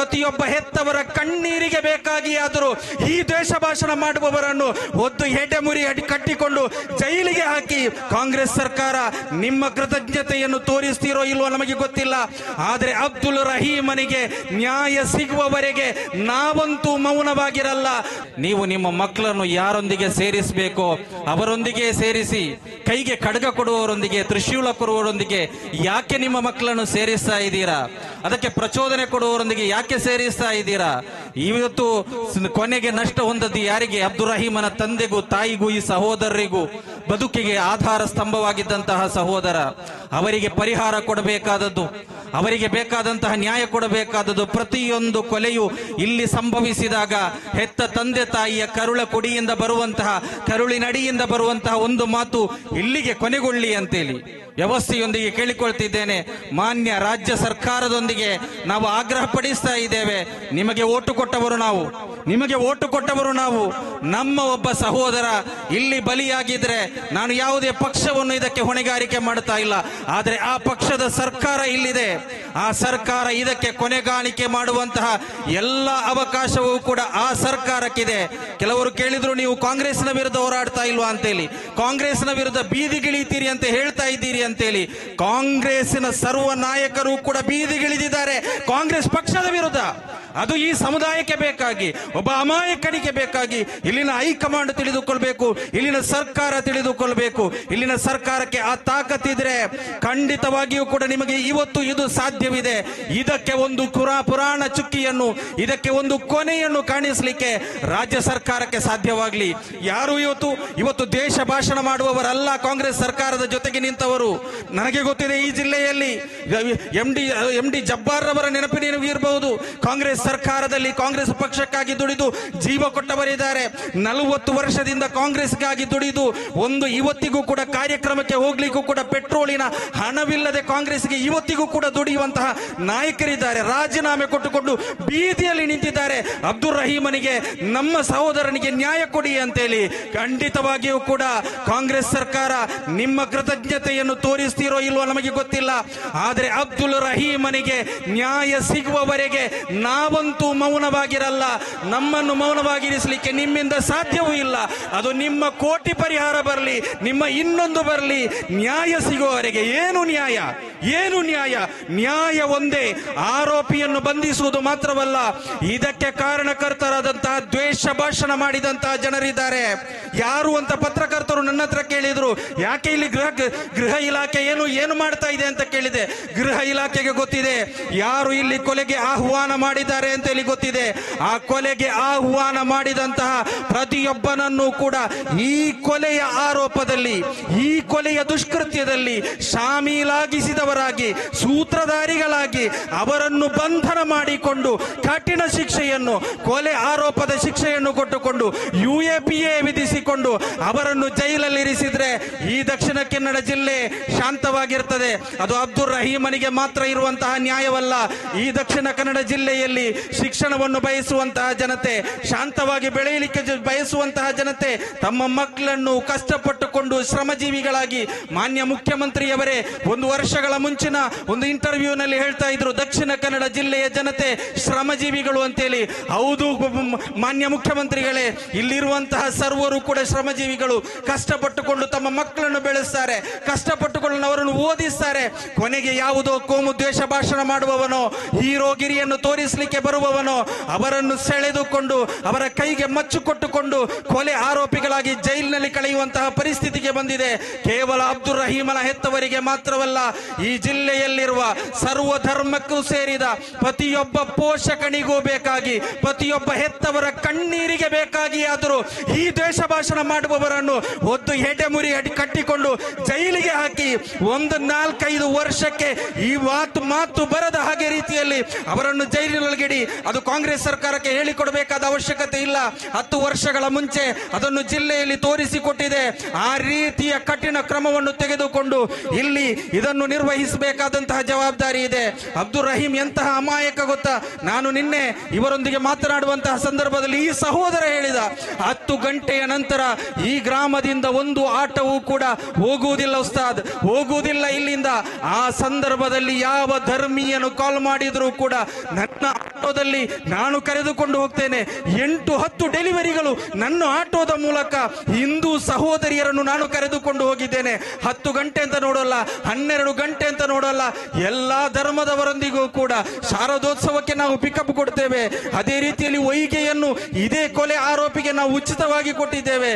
ಪ್ರತಿಯೊಬ್ಬ ಹೆತ್ತವರ ಕಣ್ಣೀರಿಗೆ ಬೇಕಾಗಿ ಆದರೂ ಈ ದ್ವೇಷ ಭಾಷಣ ಮಾಡುವವರನ್ನು ಒದ್ದು ಹೆಡೆಮುರಿ ಕಟ್ಟಿಕೊಂಡು ಜೈಲಿಗೆ ಹಾಕಿ ಕಾಂಗ್ರೆಸ್ ಸರ್ಕಾರ ನಿಮ್ಮ ಕೃತಜ್ಞತೆಯನ್ನು ತೋರಿಸ್ತೀರೋ ಇಲ್ವೋ ನಮಗೆ ಗೊತ್ತಿಲ್ಲ. ಆದರೆ ಅಬ್ದುಲ್ ರಹೀಮನಿಗೆ ನ್ಯಾಯ ಸಿಗುವವರೆಗೆ ನಾವಂತೂ ಮೌನವಾಗಿರಲ್ಲ. ನೀವು ನಿಮ್ಮ ಮಕ್ಕಳನ್ನು ಯಾರೊಂದಿಗೆ ಸೇರಿಸಬೇಕೋ ಅವರೊಂದಿಗೆ ಸೇರಿಸಿ. ಕೈಗೆ ಖಡ್ಗ ಕೊಡುವವರೊಂದಿಗೆ, ತ್ರಿಶೂಲ ಕೊಡುವವರೊಂದಿಗೆ ಯಾಕೆ ನಿಮ್ಮ ಮಕ್ಕಳನ್ನು ಸೇರಿಸ್ತಾ ಇದ್ದೀರಾ? ಅದಕ್ಕೆ ಪ್ರಚೋದನೆ ಕೊಡುವವರೊಂದಿಗೆ ಯಾಕೆ ಸೇರಿಸ್ತಾ ಇದ್ದೀರಾ? ಇವತ್ತು ಕೊನೆಗೆ ನಷ್ಟ ಹೊಂದದ್ದು ಯಾರಿಗೆ? ಅಬ್ದುಲ್ ರಹೀಮನ ತಂದೆಗೂ, ತಾಯಿಗೂ, ಈ ಸಹೋದರರಿಗೂ, ಬದುಕಿಗೆ ಆಧಾರ ಸ್ತಂಭವಾಗಿದ್ದಂತಹ ಸಹೋದರ. ಅವರಿಗೆ ಪರಿಹಾರ ಕೊಡಬೇಕಾದದ್ದು, ಅವರಿಗೆ ಬೇಕಾದಂತಹ ನ್ಯಾಯ ಕೊಡಬೇಕಾದದ್ದು. ಪ್ರತಿಯೊಂದು ಕೊಲೆಯು ಇಲ್ಲಿ ಸಂಭವಿಸಿದಾಗ ಹೆತ್ತ ತಂದೆ ತಾಯಿಯ ಕರುಳ ಕೊಡಿಯಿಂದ ಬರುವಂತಹ, ಕರುಳಿನಡಿಯಿಂದ ಬರುವಂತಹ ಒಂದು ಮಾತು ಇಲ್ಲಿಗೆ ಕೊನೆಗೊಳ್ಳಿ ಅಂತೇಳಿ ವ್ಯವಸ್ಥೆಯೊಂದಿಗೆ ಕೇಳಿಕೊಳ್ತಿದ್ದೇನೆ. ಮಾನ್ಯ ರಾಜ್ಯ ಸರ್ಕಾರದೊಂದಿಗೆ ನಾವು ಆಗ್ರಹ ಪಡಿಸ್ತಾ ಇದ್ದೇವೆ. ನಿಮಗೆ ಓಟು ಕೊಟ್ಟವರು ನಾವು, ನಿಮಗೆ ಓಟು ಕೊಟ್ಟವರು ನಾವು. ನಮ್ಮ ಒಬ್ಬ ಸಹೋದರ ಇಲ್ಲಿ ಬಲಿಯಾಗಿದ್ರೆ ನಾನು ಯಾವುದೇ ಪಕ್ಷವನ್ನು ಇದಕ್ಕೆ ಹೊಣೆಗಾರಿಕೆ ಮಾಡ್ತಾ ಇಲ್ಲ. ಆದರೆ ಆ ಪಕ್ಷದ ಸರ್ಕಾರ ಇಲ್ಲಿದೆ. ಆ ಸರ್ಕಾರ ಇದಕ್ಕೆ ಕೊನೆಗಾಣಿಕೆ ಮಾಡುವಂತಹ ಎಲ್ಲ ಅವಕಾಶವೂ ಕೂಡ ಆ ಸರ್ಕಾರಕ್ಕಿದೆ. ಕೆಲವರು ಕೇಳಿದ್ರು, ನೀವು ಕಾಂಗ್ರೆಸ್ನ ವಿರುದ್ಧ ಹೋರಾಡ್ತಾ ಇಲ್ವಾ ಅಂತೇಳಿ. ಕಾಂಗ್ರೆಸ್ನ ವಿರುದ್ಧ ಬೀದಿಗಿಳಿತೀರಿ ಅಂತ ಹೇಳ್ತಾ ಇದ್ದೀರಿ ಅಂತೇಳಿ. ಕಾಂಗ್ರೆಸ್ಸಿನ ಸರ್ವ ನಾಯಕರು ಕೂಡ ಬೀದಿಗಿಳಿದಿದ್ದಾರೆ ಕಾಂಗ್ರೆಸ್ ಪಕ್ಷದ ವಿರುದ್ಧ. ಅದು ಈ ಸಮುದಾಯಕ್ಕೆ ಬೇಕಾಗಿ, ಒಬ್ಬ ಅಮಾಯಕನಿಗೆ ಬೇಕಾಗಿ. ಇಲ್ಲಿನ ಹೈಕಮಾಂಡ್ ತಿಳಿದುಕೊಳ್ಬೇಕು, ಇಲ್ಲಿನ ಸರ್ಕಾರ ತಿಳಿದುಕೊಳ್ಬೇಕು. ಇಲ್ಲಿನ ಸರ್ಕಾರಕ್ಕೆ ಆ ತಾಕತ್ತಿದ್ರೆ ಖಂಡಿತವಾಗಿಯೂ ಕೂಡ ನಿಮಗೆ ಇವತ್ತು ಇದು ಸಾಧ್ಯವಿದೆ. ಇದಕ್ಕೆ ಒಂದು ಪುರಾಣ ಚುಕ್ಕಿಯನ್ನು, ಇದಕ್ಕೆ ಒಂದು ಕೊನೆಯನ್ನು ಕಾಣಿಸಲಿಕ್ಕೆ ರಾಜ್ಯ ಸರ್ಕಾರಕ್ಕೆ ಸಾಧ್ಯವಾಗಲಿ. ಯಾರು ಇವತ್ತು ದೇಶ ಭಾಷಣ ಮಾಡುವವರಲ್ಲ ಕಾಂಗ್ರೆಸ್ ಸರ್ಕಾರದ ಜೊತೆಗೆ ನಿಂತವರು. ನನಗೆ ಗೊತ್ತಿದೆ, ಈ ಜಿಲ್ಲೆಯಲ್ಲಿ ಎಂ ಡಿ ಜಬ್ಬಾರ್ ರವರ ನೆನಪಿನ ಇರಬಹುದು. ಕಾಂಗ್ರೆಸ್ ಸರ್ಕಾರದಲ್ಲಿ ಕಾಂಗ್ರೆಸ್ ಪಕ್ಷಕ್ಕಾಗಿ ದುಡಿದು ಜೀವ ಕೊಟ್ಟವರಿದ್ದಾರೆ. 40 ವರ್ಷದಿಂದ ಕಾಂಗ್ರೆಸ್ಗಾಗಿ ದುಡಿದು ಒಂದು ಇವತ್ತಿಗೂ ಕೂಡ ಕಾರ್ಯಕ್ರಮಕ್ಕೆ ಹೋಗ್ಲಿಕ್ಕೂ ಕೂಡ ಪೆಟ್ರೋಲಿನ ಹಣವಿಲ್ಲದೆ ಕಾಂಗ್ರೆಸ್ಗೆ ಇವತ್ತಿಗೂ ಕೂಡ ದುಡಿಯುವಂತಹ ನಾಯಕರಿದ್ದಾರೆ. ರಾಜೀನಾಮೆ ಕೊಟ್ಟುಕೊಂಡು ಬೀದಿಯಲ್ಲಿ ನಿಂತಿದ್ದಾರೆ. ಅಬ್ದುಲ್ ರಹೀಮನಿಗೆ, ನಮ್ಮ ಸಹೋದರನಿಗೆ ನ್ಯಾಯ ಕೊಡಿ ಅಂತೇಳಿ. ಖಂಡಿತವಾಗಿಯೂ ಕೂಡ ಕಾಂಗ್ರೆಸ್ ಸರ್ಕಾರ ನಿಮ್ಮ ಕೃತಜ್ಞತೆಯನ್ನು ತೋರಿಸ್ತೀರೋ ಇಲ್ವೋ ನಮಗೆ ಗೊತ್ತಿಲ್ಲ. ಆದರೆ ಅಬ್ದುಲ್ ರಹೀಮನಿಗೆ ನ್ಯಾಯ ಸಿಗುವವರೆಗೆ ನಾವಂತೂ ಮೌನವಾಗಿರಲ್ಲ. ನಮ್ಮನ್ನು ಮೌನವಾಗಿರಿಸಲಿಕ್ಕೆ ನಿಮ್ಮಿಂದ ಸಾಧ್ಯವೂ ಇಲ್ಲ. ಅದು ನಿಮ್ಮ ಕೋಟಿ ಪರಿಹಾರ ಬರಲಿ, ನಿಮ್ಮ ಇನ್ನೊಂದು ಬರಲಿ, ನ್ಯಾಯ ಸಿಗುವವರೆಗೆ. ಏನು ನ್ಯಾಯ? ಏನು ನ್ಯಾಯ? ನ್ಯಾಯ ಒಂದೇ, ಆರೋಪಿಯನ್ನು ಬಂಧಿಸುವುದು ಮಾತ್ರವಲ್ಲ. ಇದಕ್ಕೆ ಕಾರಣಕರ್ತರಾದಂತಹ ದ್ವೇಷ ಭಾಷಣ ಮಾಡಿದಂತಹ ಜನರಿದ್ದಾರೆ. ಯಾರು ಅಂತ ಪತ್ರಕರ್ತರು ನನ್ನ ಹತ್ರ ಕೇಳಿದ್ರು. ಯಾಕೆ ಇಲ್ಲಿ ಗೃಹ ಇಲಾಖೆ ಏನು ಮಾಡ್ತಾ ಇದೆ ಅಂತ ಕೇಳಿದೆ. ಗೃಹ ಇಲಾಖೆಗೆ ಗೊತ್ತಿದೆ ಯಾರು ಇಲ್ಲಿ ಕೊಲೆಗೆ ಆಹ್ವಾನ ಮಾಡಿದ್ದಾರೆ ಅಂತ ಹೇಳಿ ಗೊತ್ತಿದೆ. ಆ ಕೊಲೆಗೆ ಆಹ್ವಾನ ಮಾಡಿದಂತಹ ಪ್ರತಿಯೊಬ್ಬನನ್ನು ಕೂಡ ಈ ಕೊಲೆಯ ಆರೋಪದಲ್ಲಿ, ಈ ಕೊಲೆಯ ದುಷ್ಕೃತ್ಯದಲ್ಲಿ ಶಾಮೀಲಾಗಿಸಿದವರಾಗಿ, ಸೂತ್ರಧಾರಿಗಳಾಗಿ ಅವರನ್ನು ಬಂಧನ ಮಾಡಿಕೊಂಡು ಕಠಿಣ ಶಿಕ್ಷೆಯನ್ನು, ಕೊಲೆ ಆರೋಪದ ಶಿಕ್ಷೆಯನ್ನು ಕೊಟ್ಟುಕೊಂಡು UAPA ವಿಧಿಸಿಕೊಂಡು ಅವರನ್ನು ಜೈಲಲ್ಲಿ ಇರಿಸಿದ್ರೆ ಈ ದಕ್ಷಿಣ ಕನ್ನಡ ಜಿಲ್ಲೆ ಶಾಂತವಾಗಿರ್ತದೆ. ಅದು ಅಬ್ದುಲ್ ರಹೀಮನಿಗೆ ಮಾತ್ರ ಇರುವಂತಹ ನ್ಯಾಯವಲ್ಲ. ಈ ದಕ್ಷಿಣ ಕನ್ನಡ ಜಿಲ್ಲೆಯಲ್ಲಿ ಶಿಕ್ಷಣವನ್ನು ಬಯಸುವಂತಹ ಜನತೆ, ಶಾಂತವಾಗಿ ಬೆಳೆಯಲಿಕ್ಕೆ ಬಯಸುವಂತಹ ಜನತೆ, ತಮ್ಮ ಮಕ್ಕಳನ್ನು ಕಷ್ಟಪಟ್ಟುಕೊಂಡು ಶ್ರಮಜೀವಿಗಳಾಗಿ, ಮಾನ್ಯ ಮುಖ್ಯಮಂತ್ರಿಯವರೇ ಒಂದು ವರ್ಷಗಳ ಮುಂಚಿನ ಒಂದು ಇಂಟರ್ವ್ಯೂನಲ್ಲಿ ಹೇಳ್ತಾ ಇದ್ರು, ದಕ್ಷಿಣ ಕನ್ನಡ ಜಿಲ್ಲೆಯ ಜನತೆ ಶ್ರಮಜೀವಿಗಳು ಅಂತೇಳಿ. ಹೌದು ಮಾನ್ಯ ಮುಖ್ಯಮಂತ್ರಿಗಳೇ, ಇಲ್ಲಿರುವಂತಹ ಸರ್ವರು ಕೂಡ ಶ್ರಮಜೀವಿಗಳು. ಕಷ್ಟಪಟ್ಟುಕೊಂಡು ತಮ್ಮ ಮಕ್ಕಳನ್ನು ಬೆಳೆಸ್ತಾರೆ, ಕಷ್ಟಪಟ್ಟುಕೊಂಡು ಅವರನ್ನು ಓದಿಸ್ತಾರೆ. ಕೊನೆಗೆ ಯಾವುದೋ ಕೋಮು ದ್ವೇಷ ಭಾಷಣ ಮಾಡುವವನೋ, ಹೀರೋಗಿರಿಯನ್ನು ತೋರಿಸಲಿಕ್ಕೆ ಬರುವವನೋ ಅವರನ್ನು ಸೆಳೆದುಕೊಂಡು ಅವರ ಕೈಗೆ ಮಚ್ಚು ಕೊಟ್ಟುಕೊಂಡು ಕೊಲೆ ಆರೋಪಿಗಳಾಗಿ ಜೈಲಿನಲ್ಲಿ ಕಳೆಯುವಂತಹ ಪರಿಸ್ಥಿತಿಗೆ ಬಂದಿದೆ. ಕೇವಲ ಅಬ್ದುಲ್ ರಹೀಮನ ಹೆತ್ತವರಿಗೆ ಮಾತ್ರವಲ್ಲ, ಈ ಜಿಲ್ಲೆಯಲ್ಲಿರುವ ಸರ್ವ ಧರ್ಮಕ್ಕೂ ಸೇರಿದ ಪ್ರತಿಯೊಬ್ಬ ಪೋಷಕನಿಗೂ ಬೇಕಾಗಿ, ಪ್ರತಿಯೊಬ್ಬ ಹೆತ್ತವರ ಕಣ್ಣೀರಿಗೆ ಬೇಕಾಗಿ ಆದರೂ ಈ ದ್ವೇಷ ಭಾಷಣ ಮಾಡುವವರನ್ನು ಒದ್ದು ಹೆಡೆಮುರಿ ಕಟ್ಟಿಕೊಂಡು ಜೈಲಿಗೆ ಹಾಕಿ 4-5 ವರ್ಷಕ್ಕೆ ಈ ಮಾತು ಬರದ ಹಾಗೆ ರೀತಿಯಲ್ಲಿ ಅವರನ್ನು ಜೈಲಿನೊಳಗಿಡಿ. ಅದು ಕಾಂಗ್ರೆಸ್ ಸರ್ಕಾರಕ್ಕೆ ಹೇಳಿಕೊಡಬೇಕಾದ ಅವಶ್ಯಕತೆ ಇಲ್ಲ. 10 ವರ್ಷಗಳ ಮುಂಚೆ ಅದನ್ನು ಜಿಲ್ಲೆಯಲ್ಲಿ ತೋರಿಸಿಕೊಟ್ಟಿದೆ. ಆ ರೀತಿಯ ಕಠಿಣ ಕ್ರಮವನ್ನು ತೆಗೆದುಕೊಂಡು ಇಲ್ಲಿ ಇದನ್ನು ನಿರ್ವಹಿಸಿ ನಿರ್ವಹಿಸಬೇಕಾದಂತಹ ಜವಾಬ್ದಾರಿ ಇದೆ. ಅಬ್ದುಲ್ ರಹೀಂ ಎಂತಹ ಅಮಾಯಕ ಗೊತ್ತಾ? ನಾನು ನಿನ್ನೆ ಇವರೊಂದಿಗೆ ಮಾತನಾಡುವಂತಹ ಸಂದರ್ಭದಲ್ಲಿ ಈ ಸಹೋದರ ಹೇಳಿದ, 10 ಗಂಟೆಯ ನಂತರ ಈ ಗ್ರಾಮದಿಂದ ಒಂದು ಆಟವೂ ಕೂಡ ಹೋಗುವುದಿಲ್ಲ ಉಸ್ತಾದ್, ಹೋಗುವುದಿಲ್ಲ ಇಲ್ಲಿಂದ. ಆ ಸಂದರ್ಭದಲ್ಲಿ ಯಾವ ಧರ್ಮೀಯನು ಕಾಲ್ ಮಾಡಿದ್ರು ಕೂಡ ನನ್ನ ಆಟೋದಲ್ಲಿ ನಾನು ಕರೆದುಕೊಂಡು ಹೋಗ್ತೇನೆ. 8-10 ಡೆಲಿವರಿಗಳು ನನ್ನ ಆಟೋದ ಮೂಲಕ ಹಿಂದೂ ಸಹೋದರಿಯರನ್ನು ನಾನು ಕರೆದುಕೊಂಡು ಹೋಗಿದ್ದೇನೆ. 10 ಗಂಟೆ ಅಂತ ನೋಡೋಲ್ಲ, 12 ಗಂಟೆ ಅಂತ ನೋಡೋಲ್ಲ, ಎಲ್ಲಾ ಧರ್ಮದವರೊಂದಿಗೂ ಕೂಡ ಶಾರದೋತ್ಸವಕ್ಕೆ ನಾವು ಪಿಕಪ್ ಕೊಡ್ತೇವೆ. ಅದೇ ರೀತಿಯಲ್ಲಿ ವೈಗೆಯನ್ನು ಇದೇ ಕೊಲೆ ಆರೋಪಿಗೆ ನಾವು ಉಚಿತವಾಗಿ ಕೊಟ್ಟಿದ್ದೇವೆ.